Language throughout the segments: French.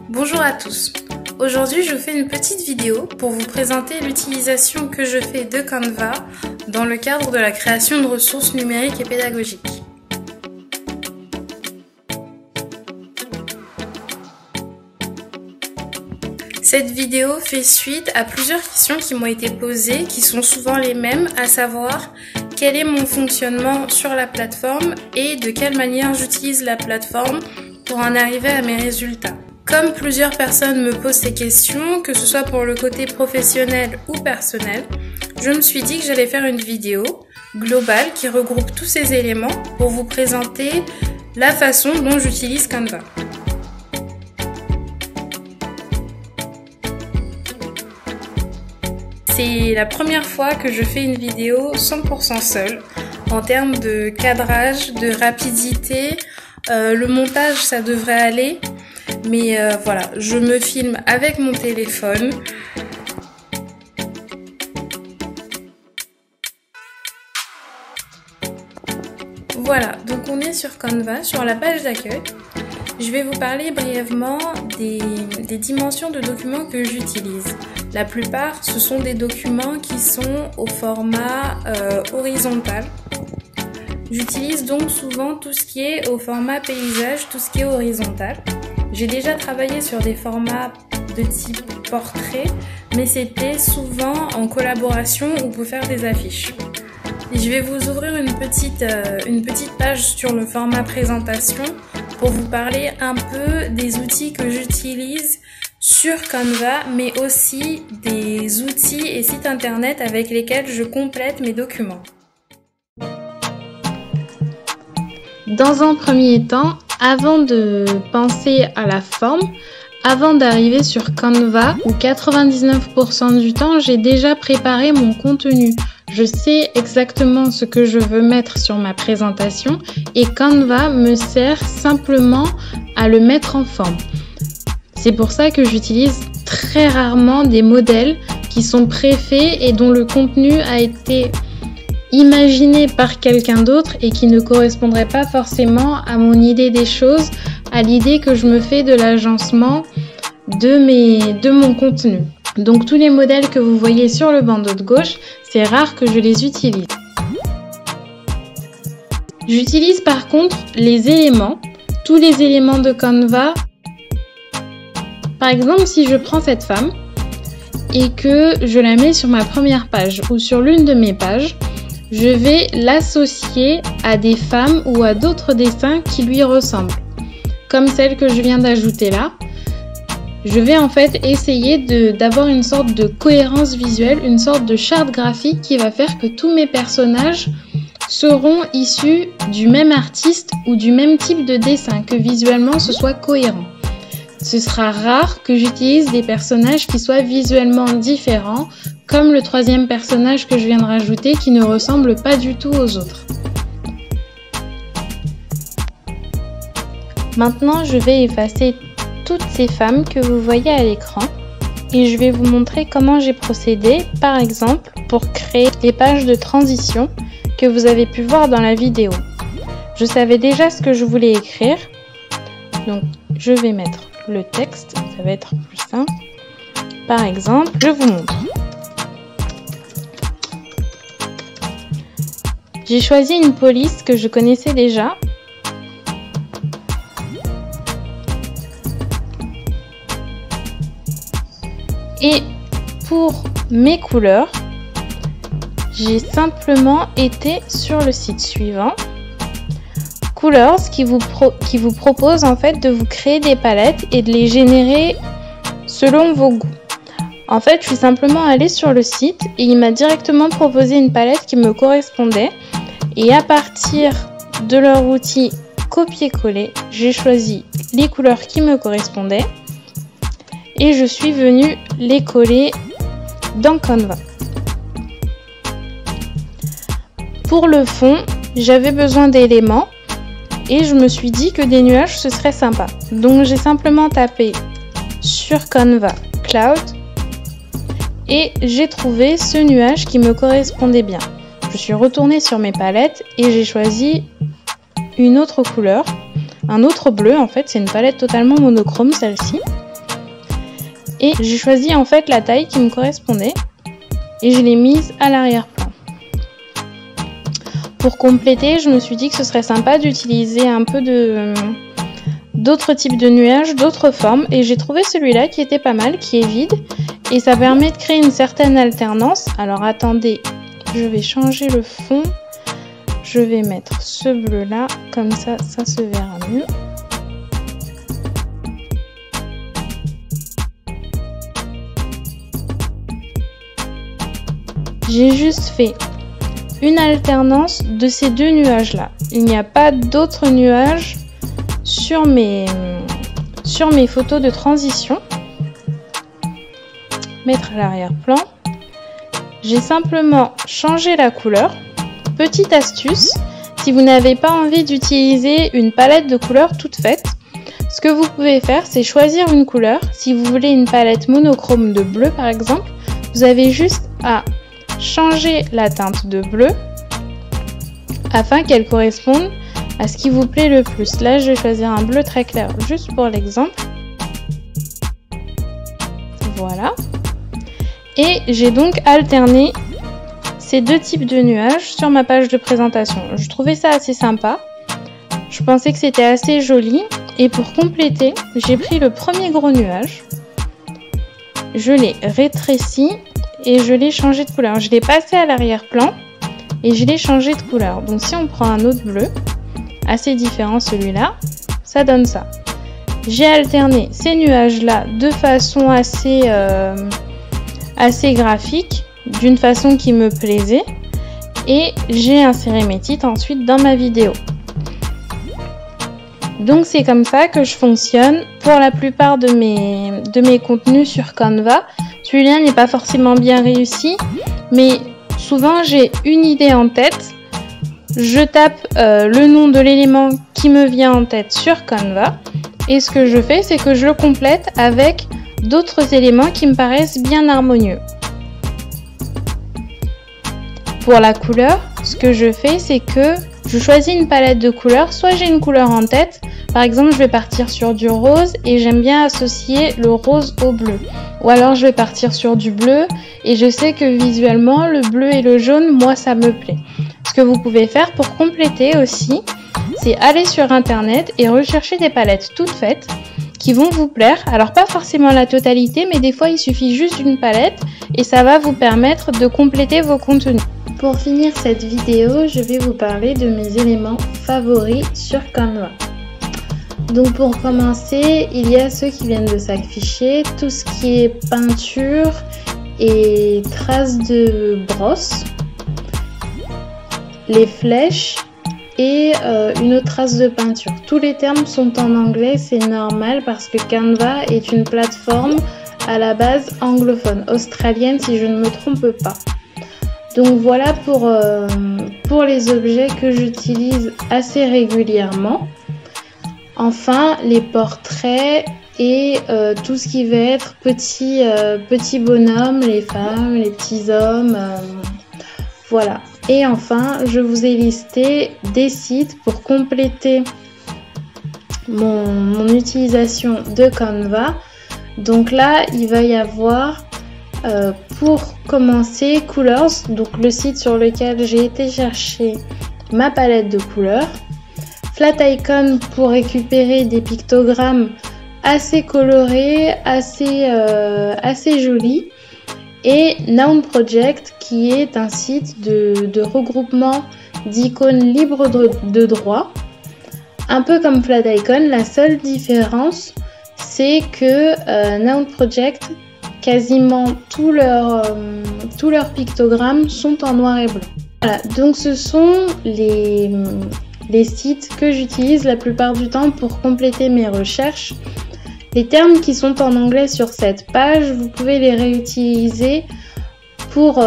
Bonjour à tous. Aujourd'hui, je vous fais une petite vidéo pour vous présenter l'utilisation que je fais de Canva dans le cadre de la création de ressources numériques et pédagogiques. Cette vidéo fait suite à plusieurs questions qui m'ont été posées, qui sont souvent les mêmes, à savoir quel est mon fonctionnement sur la plateforme et de quelle manière j'utilise la plateforme pour en arriver à mes résultats. Comme plusieurs personnes me posent ces questions, que ce soit pour le côté professionnel ou personnel, je me suis dit que j'allais faire une vidéo globale qui regroupe tous ces éléments pour vous présenter la façon dont j'utilise Canva. C'est la première fois que je fais une vidéo 100% seule. En termes de cadrage, de rapidité, le montage ça devrait aller. Mais voilà, je me filme avec mon téléphone. Voilà, donc on est sur Canva, sur la page d'accueil. Je vais vous parler brièvement des dimensions de documents que j'utilise. La plupart, ce sont des documents qui sont au format horizontal. J'utilise donc souvent tout ce qui est au format paysage, tout ce qui est horizontal. J'ai déjà travaillé sur des formats de type portrait, mais c'était souvent en collaboration ou pour faire des affiches. Et je vais vous ouvrir une petite page sur le format présentation pour vous parler un peu des outils que j'utilise sur Canva, mais aussi des outils et sites internet avec lesquels je complète mes documents. Dans un premier temps, avant de penser à la forme, avant d'arriver sur Canva, où 99% du temps, j'ai déjà préparé mon contenu. Je sais exactement ce que je veux mettre sur ma présentation et Canva me sert simplement à le mettre en forme. C'est pour ça que j'utilise très rarement des modèles qui sont préfaits et dont le contenu a été imaginé par quelqu'un d'autre et qui ne correspondrait pas forcément à mon idée des choses, à l'idée que je me fais de l'agencement de mon contenu. Donc tous les modèles que vous voyez sur le bandeau de gauche, c'est rare que je les utilise. J'utilise par contre les éléments, tous les éléments de Canva. Par exemple, si je prends cette femme et que je la mets sur ma première page ou sur l'une de mes pages, je vais l'associer à des femmes ou à d'autres dessins qui lui ressemblent. Comme celle que je viens d'ajouter là. Je vais en fait essayer d'avoir une sorte de cohérence visuelle, une sorte de charte graphique qui va faire que tous mes personnages seront issus du même artiste ou du même type de dessin, que visuellement ce soit cohérent. Ce sera rare que j'utilise des personnages qui soient visuellement différents, comme le troisième personnage que je viens de rajouter qui ne ressemble pas du tout aux autres. Maintenant, je vais effacer toutes ces femmes que vous voyez à l'écran et je vais vous montrer comment j'ai procédé, par exemple, pour créer les pages de transition que vous avez pu voir dans la vidéo. Je savais déjà ce que je voulais écrire, donc je vais mettre le texte, ça va être plus simple. Par exemple, je vous montre. J'ai choisi une police que je connaissais déjà. Et pour mes couleurs, j'ai simplement été sur le site suivant, Colors, qui vous propose en fait de vous créer des palettes et de les générer selon vos goûts. En fait, je suis simplement allée sur le site et il m'a directement proposé une palette qui me correspondait. Et à partir de leur outil copier-coller, j'ai choisi les couleurs qui me correspondaient et je suis venue les coller dans Canva. Pour le fond, j'avais besoin d'éléments et je me suis dit que des nuages ce serait sympa. Donc j'ai simplement tapé sur Canva Cloud et j'ai trouvé ce nuage qui me correspondait bien. Je suis retournée sur mes palettes et j'ai choisi une autre couleur, un autre bleu en fait, c'est une palette totalement monochrome celle-ci. Et j'ai choisi en fait la taille qui me correspondait et je l'ai mise à l'arrière-plan. Pour compléter, je me suis dit que ce serait sympa d'utiliser un peu d'autres types de nuages, d'autres formes, et j'ai trouvé celui-là qui était pas mal, qui est vide, et ça permet de créer une certaine alternance. Alors attendez, je vais changer le fond, je vais mettre ce bleu-là, comme ça, ça se verra mieux. J'ai juste fait une alternance de ces deux nuages-là. Il n'y a pas d'autres nuages sur mes photos de transition. Mettre à l'arrière-plan. J'ai simplement changé la couleur. Petite astuce, si vous n'avez pas envie d'utiliser une palette de couleurs toute faite, ce que vous pouvez faire, c'est choisir une couleur. Si vous voulez une palette monochrome de bleu par exemple, vous avez juste à changer la teinte de bleu afin qu'elle corresponde à ce qui vous plaît le plus. Là, je vais choisir un bleu très clair juste pour l'exemple. Voilà. Et j'ai donc alterné ces deux types de nuages sur ma page de présentation. Je trouvais ça assez sympa. Je pensais que c'était assez joli. Et pour compléter, j'ai pris le premier gros nuage. Je l'ai rétréci et je l'ai changé de couleur. Je l'ai passé à l'arrière-plan et je l'ai changé de couleur. Donc si on prend un autre bleu, assez différent celui-là, ça donne ça. J'ai alterné ces nuages-là de façon assez graphique, d'une façon qui me plaisait, et j'ai inséré mes titres ensuite dans ma vidéo. Donc c'est comme ça que je fonctionne pour la plupart de mes contenus sur Canva. Celui-là n'est pas forcément bien réussi, mais souvent j'ai une idée en tête, je tape le nom de l'élément qui me vient en tête sur Canva, et ce que je fais, c'est que je le complète avec d'autres éléments qui me paraissent bien harmonieux. Pour la couleur, ce que je fais, c'est que je choisis une palette de couleurs. Soit j'ai une couleur en tête, par exemple je vais partir sur du rose et j'aime bien associer le rose au bleu. Ou alors je vais partir sur du bleu et je sais que visuellement le bleu et le jaune, moi ça me plaît. Ce que vous pouvez faire pour compléter aussi, c'est aller sur internet et rechercher des palettes toutes faites qui vont vous plaire. Alors pas forcément la totalité, mais des fois il suffit juste d'une palette et ça va vous permettre de compléter vos contenus. Pour finir cette vidéo, je vais vous parler de mes éléments favoris sur Canva. Donc pour commencer, il y a ceux qui viennent de s'afficher, tout ce qui est peinture et traces de brosse, les flèches et une autre trace de peinture. Tous les termes sont en anglais, c'est normal parce que Canva est une plateforme à la base anglophone, australienne si je ne me trompe pas. Donc voilà pour les objets que j'utilise assez régulièrement. Enfin, les portraits et tout ce qui va être petits bonhommes, les femmes, les petits hommes, voilà. Et enfin, je vous ai listé des sites pour compléter mon utilisation de Canva. Donc là, il va y avoir pour commencer Colors, donc le site sur lequel j'ai été chercher ma palette de couleurs. Flaticon pour récupérer des pictogrammes assez colorés, assez jolis. Et Noun Project qui est un site de regroupement d'icônes libres de droit. Un peu comme Flaticon, la seule différence c'est que Noun Project, quasiment tous leurs pictogrammes sont en noir et blanc. Voilà, donc ce sont les sites que j'utilise la plupart du temps pour compléter mes recherches. Les termes qui sont en anglais sur cette page, vous pouvez les réutiliser pour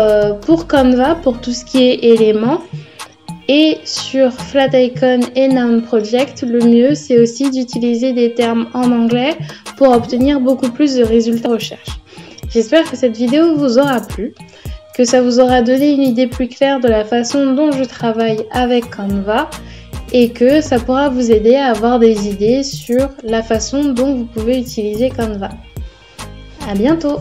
Canva, pour tout ce qui est éléments. Et sur Flaticon et Noun Project, le mieux c'est aussi d'utiliser des termes en anglais pour obtenir beaucoup plus de résultats de recherche. J'espère que cette vidéo vous aura plu, que ça vous aura donné une idée plus claire de la façon dont je travaille avec Canva et que ça pourra vous aider à avoir des idées sur la façon dont vous pouvez utiliser Canva. À bientôt!